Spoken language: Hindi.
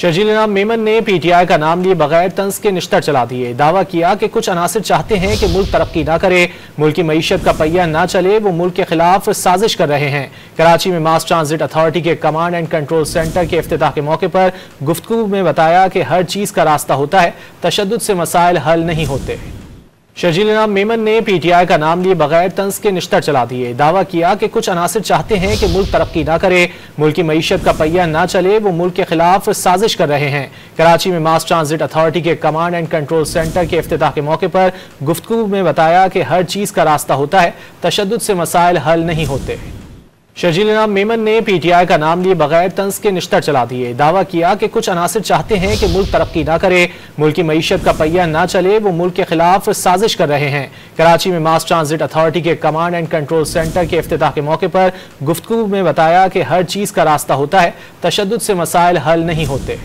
शर्जील मेमन ने पीटीआई का नाम लिए बगैर तंज के निश्तर चला दिए। दावा किया कि कुछ अनासिर चाहते हैं कि मुल्क तरक्की ना करे, मुल्क की मईशत का पहिया ना चले, वो मुल्क के खिलाफ साजिश कर रहे हैं। कराची में मास ट्रांजिट अथॉरिटी के कमांड एंड कंट्रोल सेंटर के इफ्तिताह के मौके पर गुफ्तगू में बताया कि हर चीज का रास्ता होता है, तशद्दुद से मसाइल हल नहीं होते। शर्जील मेमन ने पीटीआई का नाम लिए बगैर तंज के निश्तर चला दिए। दावा किया कि कुछ अनासिर चाहते हैं कि मुल्क तरक्की ना करे, मुल्क की मईशत का पहिया ना चले, वो मुल्क के खिलाफ साजिश कर रहे हैं। कराची में मास ट्रांजिट अथॉरिटी के कमांड एंड कंट्रोल सेंटर के इफ्तिताह के मौके पर गुफ्तगू में बताया कि हर चीज का रास्ता होता है, तशद्दुद से मसाइल हल नहीं होते। शर्जील मेमन ने पीटीआई का नाम लिए बगैर तंज के निश्तर चला दिए। दावा किया कि कुछ अनासिर चाहते हैं कि मुल्क तरक्की ना करे, मुल्क की मईशत का पहिया ना चले, वो मुल्क के खिलाफ साजिश कर रहे हैं। कराची में मास ट्रांजिट अथॉरिटी के कमांड एंड कंट्रोल सेंटर के इफ्तिताह के मौके पर गुफ्तगू में बताया कि हर चीज का रास्ता होता है, तशद्दुद से मसाइल हल नहीं होते।